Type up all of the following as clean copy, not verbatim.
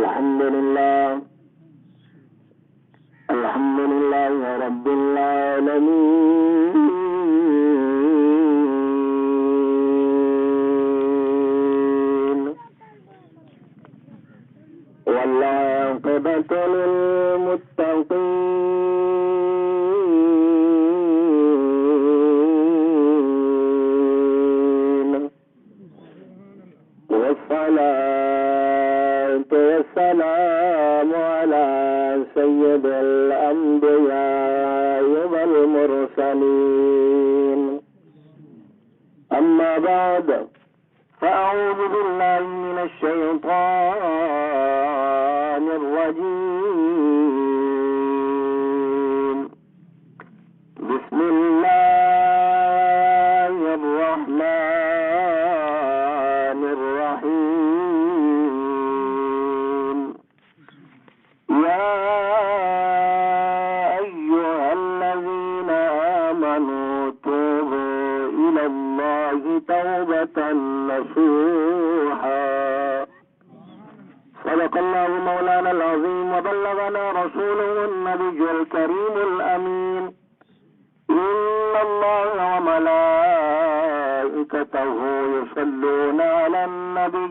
الحمد لله رب العالمين والعاقبة للمتقين والصلاة والسلام على سيد الأنبياء والمرسلين أما بعد فأعوذ بالله من الشيطان الرجيم بسم الله الرحمن الرحيم يا أيها الذين آمنوا توبوا إلى الله توبة نصوحا صدق الله مولانا العظيم وبلغنا رسوله النبي الكريم الأمين إن الله وملائكته يصلون على النبي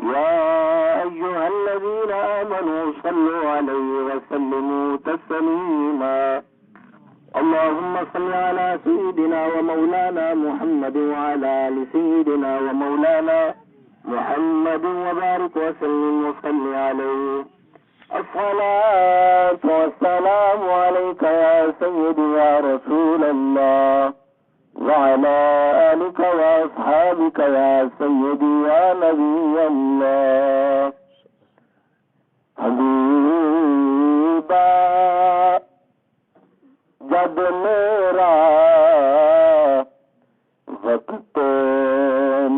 يا أيها الذين آمنوا صلوا عليه وسلموا تسليما اللهم صل على سيدنا ومولانا محمد وعلى آل سيدنا ومولانا محمد وبارك وسلم وصل عليه الصلاة والسلام عليك يا سيدي يا رسول الله وعلى آلك وأصحابك يا سيدي يا نبي الله حبیبا جب میرا وقت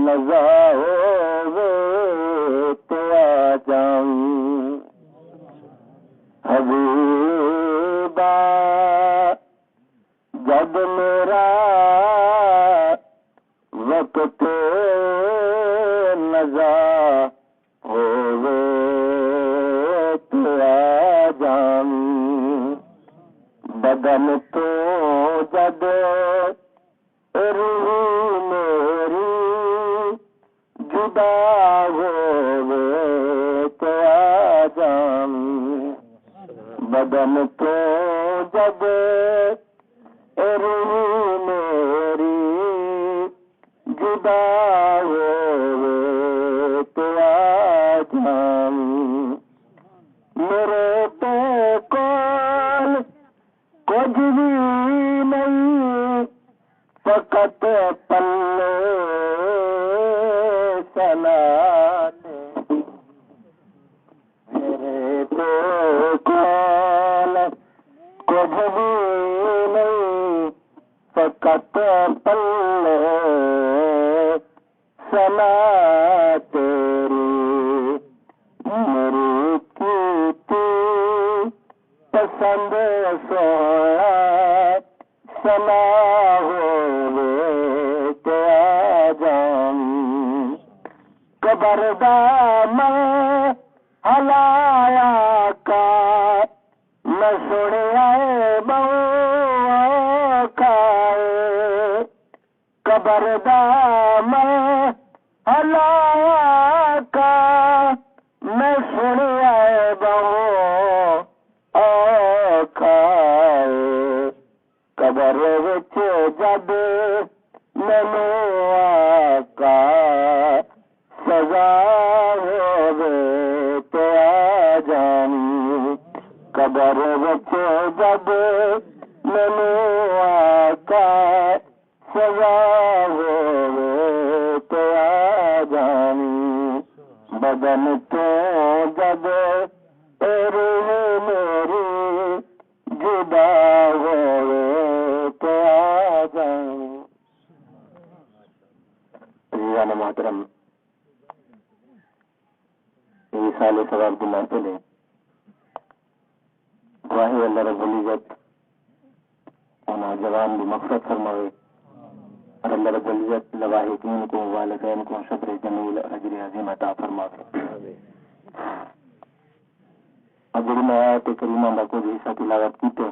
نزا ہوے تو آ جاؤں حبیبا جب میرا وقت نزا ہوے تو آ جاؤں بدن تو جب روح میری جدا ہوے تو آ جاؤں بدن تو جب روح میری جدا ہوے تو آ جاؤں میرے تو کول کچھ بھی نہیں فقط پلے سنانے میرے تو کول کچھ بھی نہیں فقط پلے سنا تیری میری کی پسند سویا سنا ہوے تو آ جاؤں قبر دامن ہلایا کا میں سنیا کھائے قبر دامن ہلایا کا میں سنیا قبر وچ جب مینو آقا سزا ہوے تو آ جانی قبر وچ جب مینو آقا سزا ہوے تو آ جانی بدن تو جب روح میری جدا ہوے تو آ جاؤں عزیزان محترم یہ سال ثواب کی محفل ہے دعائیں اللہ رب العزت انہاں جوان بھی مغفرت فرمائے اور اللہ رب العزت لواحقین کو والدین کو شکر جمیل اجر عظیم عطا فرمائے اور جڑی میں آیت کریمہ دا کچھ حصہ تلاوت کیتے،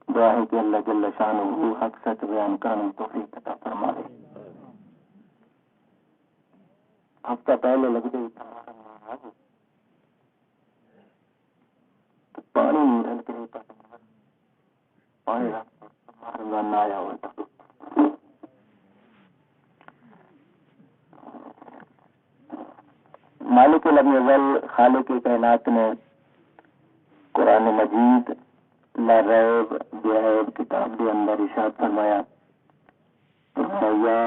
دعا ہے کہ اللہ جل شانہ حق سچ بیان کرنے کی توفیق عطا فرمائے۔ ہفتہ پہلے لگتے ہی پانی ڈل کے پانی رمضان آیا ہوا تھا۔ مالک الارض خالق کائنات نے قرآن مجید لا ریب بے عیب کتاب کے اندر ارشاد فرمایا، یا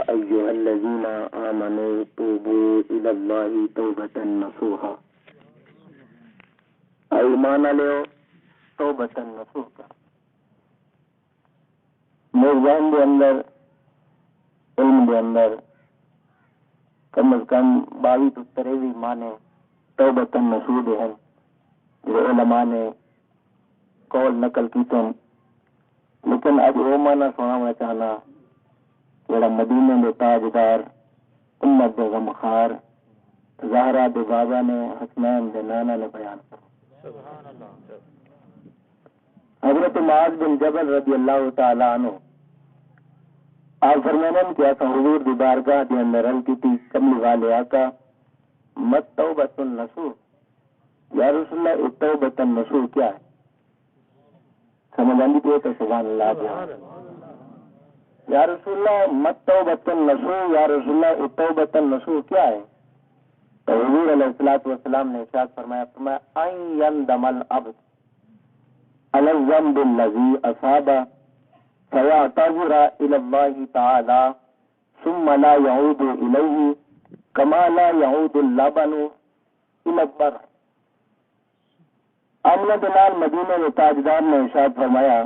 ایھا الذین آمنوا توبوا الی اللہ توبۃ نصوحا، ایمان والو توبۃ نصوحا۔ میزان کے اندر علم کے اندر کم از کم 22 تو 23 معنی توبۃ نصوح ہیں جو علماء نے قول نقل کیتے ہیں، لیکن اج وہ معنی سنانا چاہنا جڑا مدینے کے تاجدار امت دے غمخوار زہرا دے بابا نے حسنین دے نانا نے بیان کیا۔ حضرت معاذ بن جبل رضی اللہ تعالی عنہ آپ فرمانے کہ ایسا حضور دی بارگاہ دے اندر عرض کی تھی، کملی والے آقا مت توبۃ النصوح، یا رسول اللہ توبۃ النصوح کیا ہے؟ سمجھ آندی پہ تو سبحان اللہ پہ یا رسول اللہ مت توبۃ النصوح، یا رسول اللہ توبۃ النصوح کیا ہے؟ تو حضور علیہ الصلوۃ والسلام نے ارشاد فرمایا ان یندم العبد علی الذنب الذی اصاب فیعتذر الی اللہ تعالی ثم لا يعود الیہ کما لا يعود اللبن الی البر۔ آمنہ دلال مدینہ میں تاجدار نے ارشاد فرمایا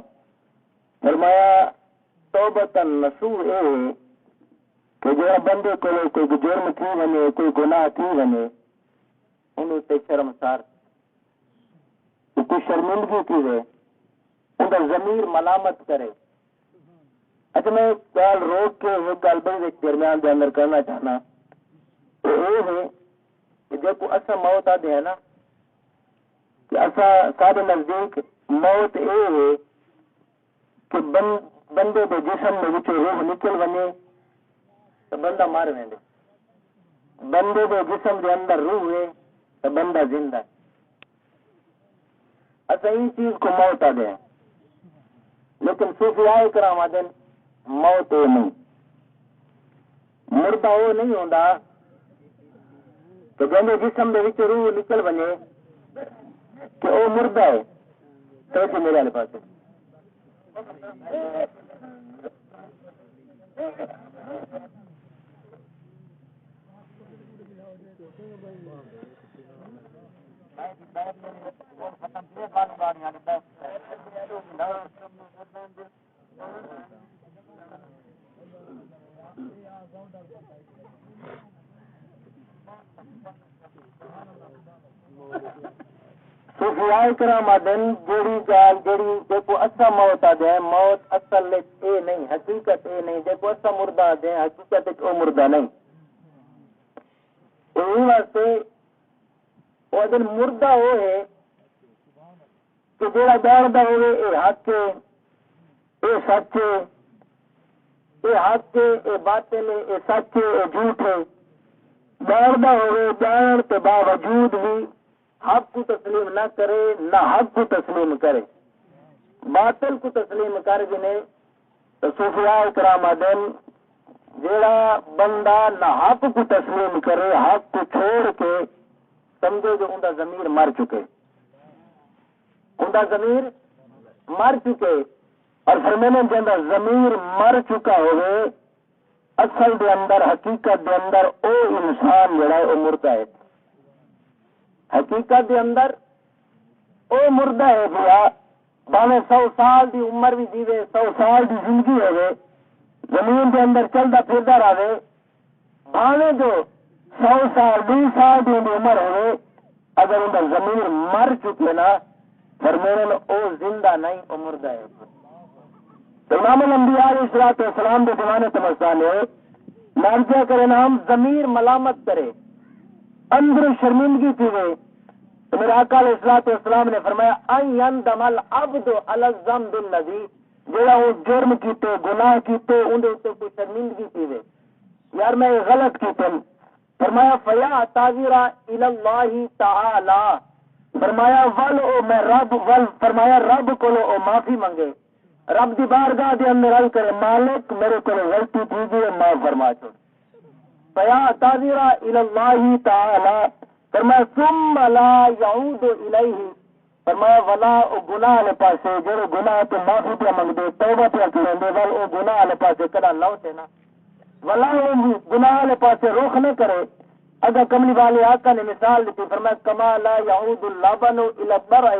توبۃ النصوح اے کہ جو بندے کو کوئی جرم تھی ونے، کوئی گناہ تھی ونے، انہوں تے شرمسار کوئی شرمندگی کی ہے، ان کا ضمیر ملامت کرے۔ اچھا میں ایک گل روک کے ایک گل بڑی درمیان کے اندر کرنا چاہنا، تو یہ ہے کہ دیکھو اصا موت آدھے ہیں نا کہ اصا سارے نزدیک موت یہ ہے کہ بندے کے جسم میں روح نکل ونے تو بندہ مر ویندے، بندے کے جسم کے اندر روح ہے تو بندہ زندہ ہے۔ اصا یہ چیز کو موت آدھے ہیں، لیکن صوفیاء کرام آدھے موت وہ نہیں، مردہ وہ نہیں ہوتا کہ جنہیں جسم کے روح نکل ونے کہ وہ مردہ ہے۔ تو میرے والے پاس صوفیاء کرام آدن جیڑی گال جیڑی دیکھو اسا موت آدھے موت اصل اے نہیں، حقیقت اے نہیں، دیکھو اسا مردہ آدھے حقیقت او مردہ نہیں۔ اسی واسطے وہ دن مردہ وہ ہے کہ جیڑا جاندا ہوئے اے حق ہے، اے سچ ہے، اے حق ہے، اے باطل ہے، اے سچ ہے، اے جھوٹ ہے، جاندا ہوئے جان کے باوجود بھی حق کو تسلیم نہ کرے، نہ حق کو تسلیم کرے، باطل کو تسلیم کر گنے۔ تو صوفیاء کرام آدن جیڑا بندہ نہ حق کو تسلیم کرے، حق کو چھوڑ کے سمجھو جو ان کا ضمیر مر چکے، ان کا ضمیر مر چکے۔ اور فرمانے جندا ضمیر مر چکا ہوئے اصل دے اندر حقیقت دے اندر او انسان جڑا ہے او مردہ ہے، حقیقت دے اندر او مردہ ہے بھیا، بانے 100 سال دی عمر بھی جیوے، 100 سال دی زندگی ہوئے، زمین دے اندر چلدا پھردا رہے، بانے جو 100 سال 20 سال دی عمر ہوئے، اگر ان کا ضمیر مر چکے نا فرمانے او زندہ نہیں، او مردہ ہے۔ تو امام الانبیاء علیہ السلام کے زمانے تمسا نے نارجہ کرے نام ضمیر ملامت کرے، اندر شرمندگی پیوے تو میرے آقا علیہ الصلوۃ والسلام نے فرمایا ان یندم العبد علی الذنب الذی، جڑا وہ جرم کیتے گناہ کیتے اون دے اوتے کوئی شرمندگی کیوے، یار میں غلط کیتے، فرمایا فیا تعذرا الی اللہ تعالی، فرمایا ول او میں رب ول، فرمایا رب کولو او معافی منگے، رب دی بارگاہ دے اندر عرض کرے مالک میرے کولو غلطی تھی گئی ہے معاف فرما چھوڑ، فیا تعذرا الی اللہ تعالی، فرمایا ثم لا یعود الیہ، فرمایا ولا او گناہ والے پاسے جڑے گناہ تو معافی پہ منگدے توبہ پہ کرندے ول او گناہ والے پاسے کدا لوٹے نہ، ولا او گناہ والے پاسے رخ نہ کرے۔ اگر کملی والے آقا نے مثال دیتی، فرمایا کما لا یعود اللبن الی الضرع،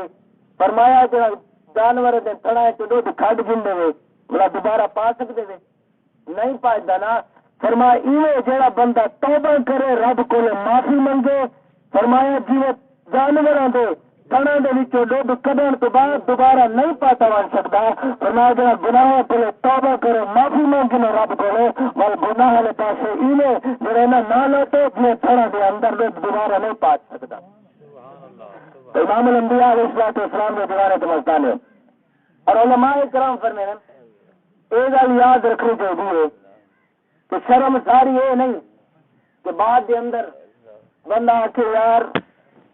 فرمایا جڑا جانور دے تھڑا ہے دودھ کھڈ گندے وے بلا دوبارہ پا سکدے وے نہیں پاجدا نا، فرمایا ایویں جڑا بندہ توبہ کرے رب کو معافی منگے، فرمایا جیویں جانوراں دے تھڑا دے وچوں دودھ کڈن تو بعد دوبارہ نہیں پاتا بن سکدا، فرمایا جڑا گناہ پہلے توبہ کرے معافی منگے رب کو ول گناہ والے پاسے ایویں جڑا نہ لوٹے جے تھڑا دے اندر دودھ دوبارہ نہیں پا سکدا۔ امام الانبیاء علیہ الصلوۃ والسلام نے دوبارہ سمجھتا ہے، اور علماء کرام فرماتے ہیں یہ گل یاد رکھنی چاہیے کہ شرم ساری یہ نہیں کہ بعد دے اندر بندہ آکے یار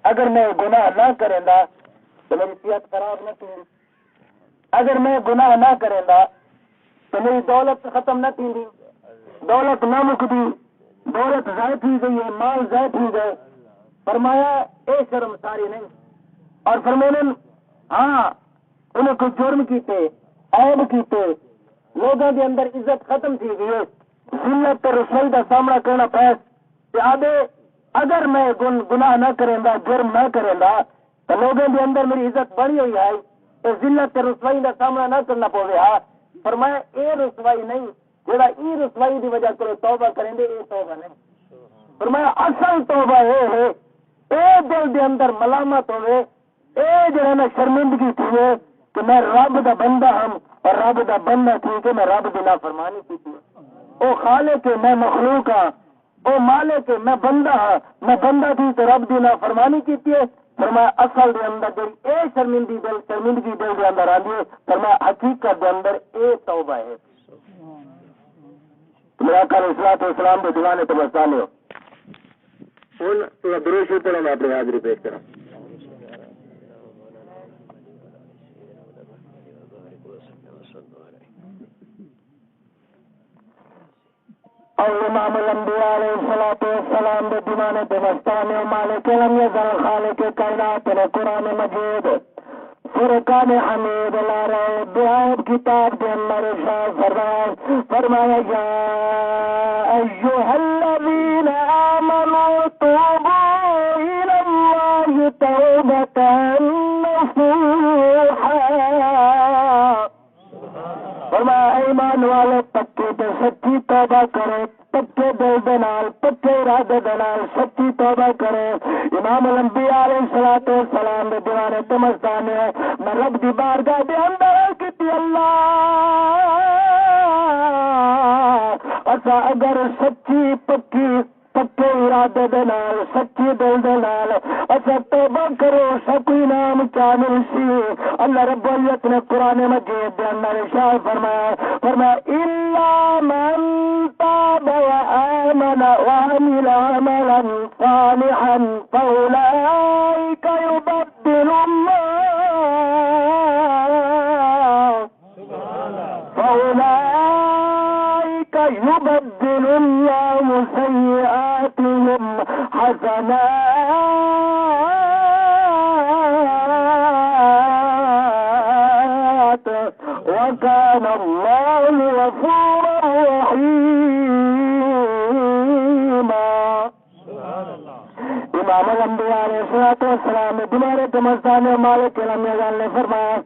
اگر میں گناہ نہ کریں گا تو میری صحت خراب نہ تھی، اگر میں گناہ نہ کریں گا تو میری دولت ختم نہ تھی، دولت نہ مکدی، دولت ضائع تھی گئی ہے، مال ضائع تھی گئے، فرمایا اے شرم ساری نہیں، اور فرمانے ہاں انہیں کوئی جرم کیتے عیب کیتے لوگوں کے اندر عزت ختم تھی گئی ہے، ذلت اور رسوائی کا سامنا کرنا پڑے، آدھے اگر میں گناہ نہ کریں گا جرم نہ کریں گا تو لوگوں کے اندر میری عزت بڑی ہوئی ہے، تو ذلت اور رسوائی کا سامنا نہ کرنا پوے ہاں، فرمایا اے رسوائی نہیں جڑا ای رسوائی دی وجہ کرو توبہ کریں گے اے توبہ نہیں، فرمایا اصل توبہ یہ ہے اے دل دے اندر ملامت ہوئے، اے جڑا نا شرمندگی تھی کہ میں رب دا بندہ ہوں اور رب دا بندہ تھی کہ میں رب دی نافرمانی کی تھی، او خالق میں مخلوق ہاں، او مالک میں بندہ ہاں، میں بندہ تھی تو رب دی نافرمانی کی تھی، فرمایا اصل دے اندر جڑی اے شرمندگی دل دے اندر آندی ہے، فرمایا حقیقت دے اندر اے توبہ ہے۔ میرا آقا علیہ الصلوۃ والسلام کے دیوانے تو بستانے ہو ہوں تھوڑا درود شریف پڑھا میں اپنی حاضری پیش کرا۔ اور امام الانبیاء علیہ الصلوۃ والسلام کے دیوانے تو بستانے مالک لم یزل خالق کائنات نے قرآن مجید فرقان حمید لارا دعائب کتاب کے اندر ارشاد فرمایا یا ایھا الذین آمنوا توبوا الی اللہ توبۃ نصوحا، فرمایا ایمان والے پکے تے سچی توبہ کرے، پکے دل دے نال پکے ارادے دے نال سچی توبہ کرے۔ امام الانبیاء علیہ الصلوۃ والسلام دے دیوانے تو مستانے میں رب دی بارگاہ دے اندر کیتی اللہ اسا اگر سچی پکے ارادے دے نال سچی دل دے نال اسا توبہ کرو سب انعام کیا ملسی۔ اللہ رب العزت نے قرآن مجید دے اندر ارشاد فرمایا الا من تاب وآمن وعمل عملا صالحا فأولئك يبدل الله سيئاتهم حسنات وكان الله غفورا رحيما۔ امام الانبیاء علیہ الصلوۃ والسلام دوبارہ تمستانے مالک لم یزل نے فرمایا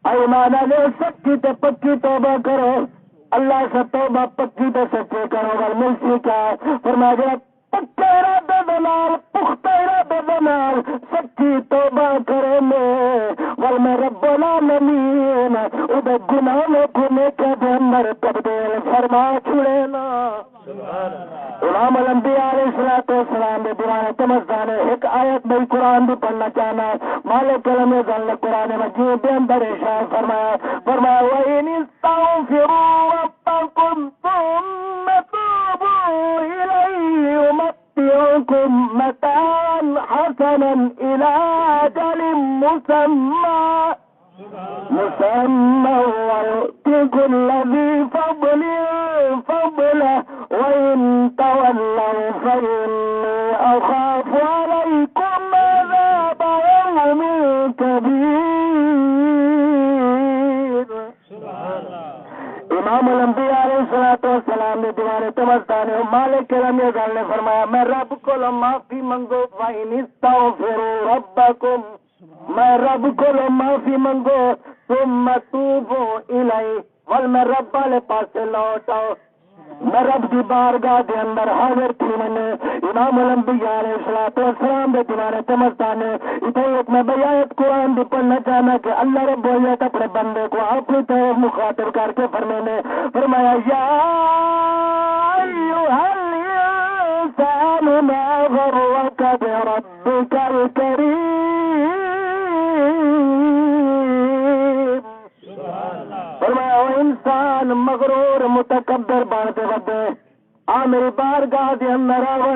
ایمان والے سچی تے پکی توبہ کرو، اللہ سے توبہ پکی تے سچے کرو گل ملسی کیا، فرمایا جڑا پکے ارادے دے نال پختہ ارادے دے نال سچی توبہ کرے میں ول میں رب العالمین ادھے گناہوں کو نیکیاں دے اندر تبدیل فرما چھڑے نا امام الانبیاء علیہ السلام دے دیوانے تمزدانے ایک آیت میں قرآن بھی پڑھنا چاہنا مالک علم ظل قرآن مجید دے اندر ارشاد فرمایا وَإِنِ اسْتَغْفِرُوا رَبَّكُمْ ثُمَّ تُوبُوا إِلَيْهِ يُمَتِّعْكُمْ مَتَاعًا حَسَنًا إِلَىٰ أَجَلٍ مُّسَمًّى وَيُؤْتِ كُلَّ ذِي فَضْلٍ فَضْلَهُ وَإِن تَوَلَّوْا فَإِنِّي أَخَافُ عَلَيْكُمْ عَذَابَ يَوْمٍ كَبِيرٍ امام الانبیاء علیہ السلام نے دیوانے تمستانے مالک علم یزال نے فرمایا میں رب کو معافی منگو فَإِنِ اسْتَغْفِرُوا رَبَّكُمْ میں رب کو معافی منگو ثُمَّ تُوبُوا إِلَيْهِ ول میں رب والے پاسے لوٹ آؤ میں رب دی بارگاہ دے اندر حاضر تھی منے امام الانبیاء علیہ السلام دے دیوانے تمستانے اتنے ایک میں بیایت قرآن دی پڑھنا چاہنا کہ اللہ رب العزت اپنے بندے کو اپنی طرف مخاطب کر کے فرمایا یا ایھا الانسان ما غرک بربک الکریم فرمایا او انسان مغرور متکبر بنتے ودے آ میری بارگاہ دے اندر آو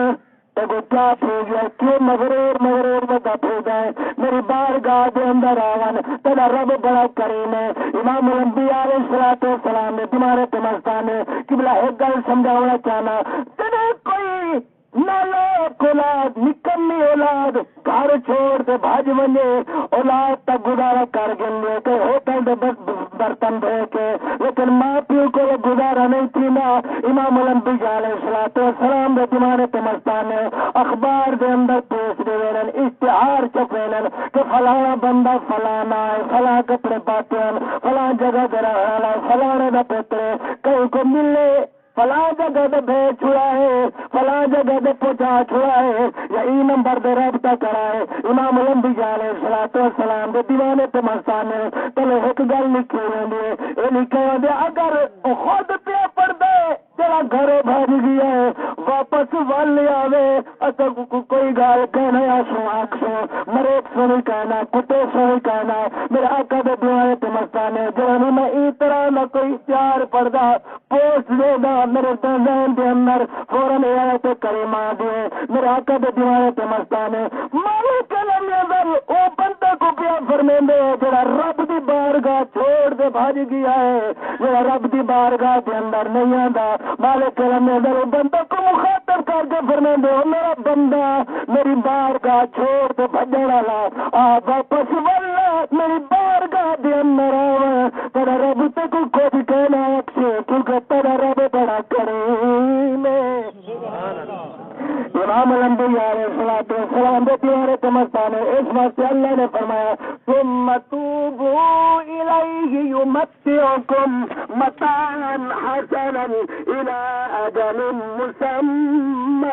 تگو کیا پھو گیا کیوں مغرور ودا پھو گئے میری بارگاہ دے اندر آون تیرا رب بڑا کریم ہے امام الانبیاء علیہ السلام نے تمہارے تمستانے قبلہ ایک گل سمجھاونا چاہنا تیرے کوئی نالوک اولاد نکمی اولاد گھر چھوڑ کے بھاج ونے اولاد تک گزارا کر گئے کہ ہوٹل دے برتن دے کے لیکن ماں پیو کو گزارا نہیں تھی نا امام الانبیاء علیہ السلام دے تمہارے تمستانے اخبار دے اندر پیش دے ویرن اشتہار چپیلن کہ فلانا بندہ فلانا ہے فلاں کپڑے پاتن فلاں جگہ دے رہا فلانے دا پترے کہیں کو ملے فلاں جگہ دے بھیج چھڑا ہے فلاں جگہ دے پہنچا چھڑا ہے یا ای نمبر دے رابطہ کرا ہے امام الانبیاء علیہ السلام دے دیوانے تمستانے تلے ایک گل لکھی ہوئے یہ لکھے ہوئے اگر خود پہ پڑ دے تیرا گھروں بھاج گیا ہے واپس ول آوے اصل کوئی گال کہنا یا سو آنکھ سو مریک سو نہیں کہنا کتے سو نہیں کہنا میرے آقا دے دیوانے تمستانے جنہوں میں ای طرح نہ کوئی اشتہار پڑدا پوسٹ دے گا میرے ذہن دے اندر فوراً آیت کریمہ دے میرے آقا دے دیوانے تمستانے مالک علم نظر او بندے کو پیا فرمیندے جڑا رب دی بارگاہ چھوڑ دے بھاج گیا ہے جڑا رب دی بارگاہ دے اندر نہیں آندا مالک علم نظر او بندے کو مخاطب کر کے فرمیندے او میرا بندہ میری بارگاہ چھوڑ دے بھجن والا آ واپس والا میری بارگاہ دے اندر آوے تیرا رب تے کو کچھ کہنا اکھے کیونکہ تیرا رب بڑا کریم ہے امام الانبیاء علیہ السلام دے پیارے تمستانے اس واسطے اللہ نے فرمایا ثم توبوا الیہ یمتعکم متاعا حسنا الی اجل مسمى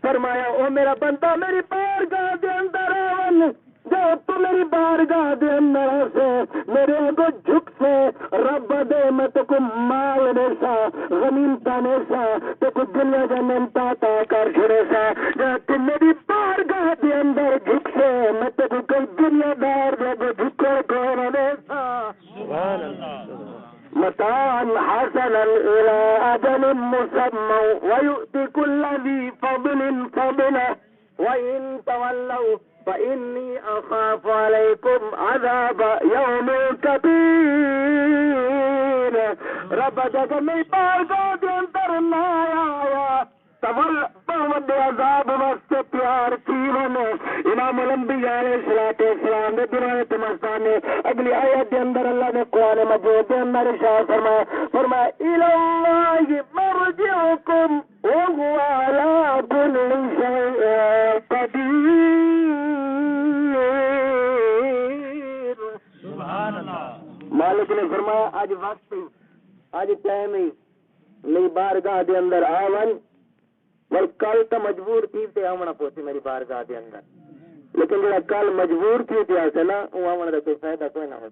فرمایا او میرا بندہ میری بارگاہ دے اندر آون جو تو میری بارگاہ دے اندر سے میرے کو جھک سے رب دے میں تو کو مال دے سا غنیمتا دے سا تو کو دنیا کا نمتا تا کر چھڑے سا جو تو میری بارگاہ دے اندر جھک سے میں تو کو کوئی دنیا دار دے کو جھکڑ کون دے سا سبحان اللہ متاعا حسنا الى اجل مسمى ويؤتي كل ذي فضل فضله وان تولوا فإني أخاف عليكم عذاب يوم كبير رب جگہ میں بارگاہ دے اندر نہ آیا تول پاود عذاب واسطے پیار کی ونے امام الانبیاء علیہ السلام دے دیوانے تمستانے اگلی آیت دے اندر اللہ نے قرآن مجید دے اندر ارشاد فرمایا الی اللہ مرجعکم وهو على كل شيء قدیر سبحان اللہ مالک نے فرمایا آج وقت ہی آج ٹائم ہی میری بارگاہ دے اندر آون اور کل تو مجبور تھی تے آونا پوسی میری بارگاہ دے اندر لیکن جڑا کل مجبور تھی تے آسے نا وہ آونا دا کوئی فائدہ کوئی نہ ہو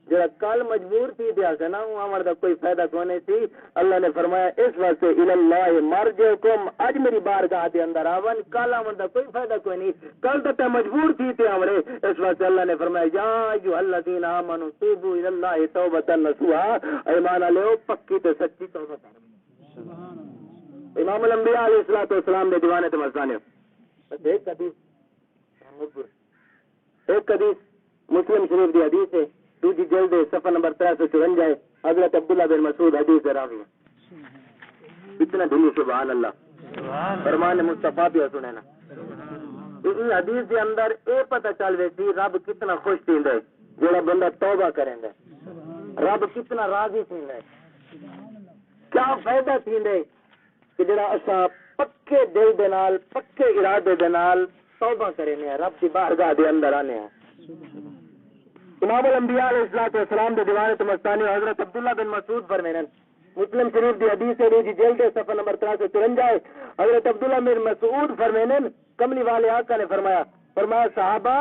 جڑا کل مجبور تھی دیا سے نا عمر دا کوئی فائدہ کونے تھی. اللہ نے فرمایا اس واسطے الاللہ مرجعکم، اج میری بارگاہ دے اندر آون، کل آون دا کوئی فائدہ کوئی نہیں. کل تو تے مجبور تھی تے آوڑے، اس واسطے اللہ نے فرمایا یا ایھا الذین آمنوا توبوا الاللہ توبۃ نصوحا، ایمان والو پکی تے سچی توبہ کرو. امام الانبیاء علیہ الصلوۃ والسلام دے دیوانے تے مستانے. ایک حدیث مسلم شریف دی حدیث ہے، دوسری جلد صفحہ نمبر 354 ہے. حضرت عبداللہ بن مسعود حدیث راوی ہے. اتنا دلی سبحان اللہ فرمان مصطفیٰ بھی سنے نا. اس حدیث کے اندر یہ پتہ چل رہی تھی رب کتنا خوش تھی ہے جڑا بندہ توبہ کریں گے، رب کتنا راضی تھی ہے. کیا فائدہ تھی ہے کہ جڑا اسا پکے دل دے نال پکے ارادے دے نال توبہ کریں ہیں، رب کی بارگاہ دے اندر آنے ہیں. امام الانبیاء علیہ الصلوۃ والسلام دے دیوانے تو مستانی حضرت عبداللہ بن مسعود فرمائیں، مسلم شریف دی حدیث ہے دوسری جلد صفحہ نمبر 354 ہے. حضرت عبداللہ بن مسعود فرمائیں کملی والے آقا نے فرمایا صحابہ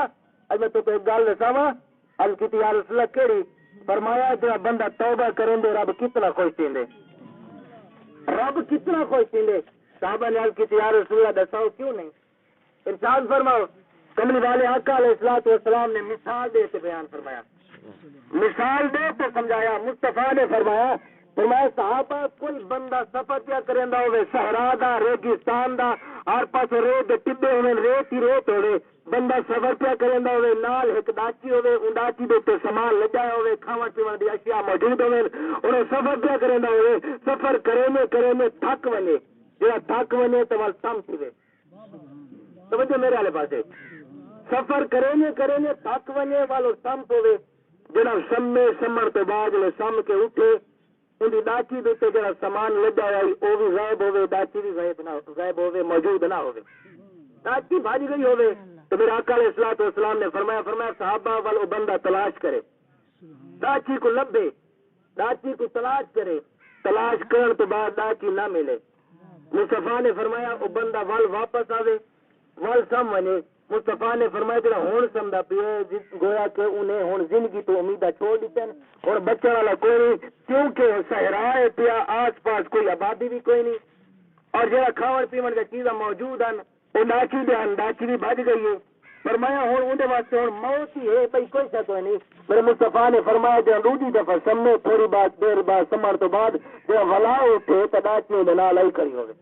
اج میں تو ایک گل دساواں. عرض کیتی یا رسول اللہ کیڑی؟ فرمایا جڑا بندہ توبہ کریں دے رب کتنا خوش تھیندے، رب کتنا خوش تھیندے. صحابہ نے عرض کیتی یا رسول اللہ دساؤ کیوں نہیں؟ ارشاد فرماؤ. کملی والے آقا علیہ الصلوۃ والسلام نے مثال دے کے بیان فرمایا، مثال دے کے سمجھایا. مصطفیٰ نے فرمایا صحابہ کوئی بندہ سفر کیا کریندا ہوئے صحرا دا ریگستان دا ہر پاس ریت ٹبے ہوئے ریت ہی ریت ہوئے، بندہ سفر کیا کریندا ہوئے نال ایک ڈاچی ہوئے ان ڈاچی دے تے سامان لجایا ہوئے کھاون پیون دی اشیاء موجود ہوئے، انہیں سفر کیا کریندا ہوئے سفر کرے تھک ونے، جڑا تھک ونے تے ول سم تھے. توجہ میرے والے پاسے سفر کرے تھک ونے والو سم ہوئے، جڑا سمے سمر تو بعد جڑے سم کے اٹھے ان دی ڈاچی دے تے جڑا سامان لجایا او بھی غائب ہوئے، ڈاچی بھی غائب ہوئے موجود نہ ہوئے، ڈاچی بھاج گئی ہوئے. تو میرے آقا علیہ الصلوۃ والسلام نے فرمایا صحابہ والو بندہ تلاش کرے، ڈاچی کو لبے، ڈاچی کو تلاش کرے، تلاش کرن تو بعد ڈاچی نہ ملے. مصطفیٰ نے فرمایا او بندہ ول واپس آوے ول سم ونے. مصطفیٰ نے فرمایا جڑا ہون سمدا پیے گویا کہ انہیں ہون زندگی تو امیداں چھوڑ دیتن اور بچن والا کوئی نہیں، کیونکہ صحرا ہے پیا آس پاس کوئی آبادی بھی کوئی نہیں، اور جڑا کھاون پیون دی چیزاں موجود ہیں وہ ڈاچی دے ہیں، ڈاچی بھی بج گئی ہے. فرمایا ہوں اندر واسطے ہوں موت ہی ہے بھائی کوئی شک کوئی نہیں. میرے مصطفیٰ نے فرمایا جب دوسری دفعہ سمے تھوڑی بات دیر بعد سمر تو بعد جب ولا اٹھے تو ڈاچی دے نال آئی کھڑی ہوئے،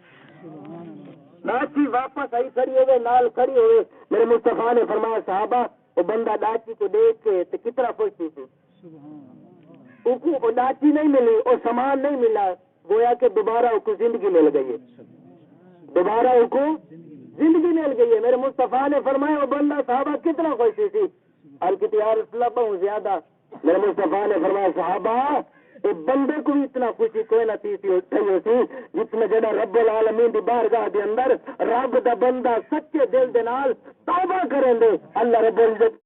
ڈاچی واپس آئی کھڑی ہوئے نال کھڑی ہوئے. میرے مصطفیٰ نے فرمایا صحابہ وہ بندہ ڈاچی کو دیکھ کے تو کتنا خوش تھی وہ ڈاچی نہیں ملی اور سامان نہیں ملا، گویا کہ دوبارہ اس کو زندگی مل گئی ہے، دوبارہ اس کو زندگی مل گئی ہے. میرے مصطفیٰ نے فرمایا وہ بندہ صحابہ کتنا خوش تھی. الکتی یا رسول اللہ بہت زیادہ. میرے مصطفیٰ نے فرمایا صحابہ ایک بندے کو بھی اتنا خوشی کوئی نہ تھی جتنا جڑا رب العالمین دی بارگاہ دے اندر رب دا بندہ سچے دل دے نال توبہ کریں دے اللہ رب العزت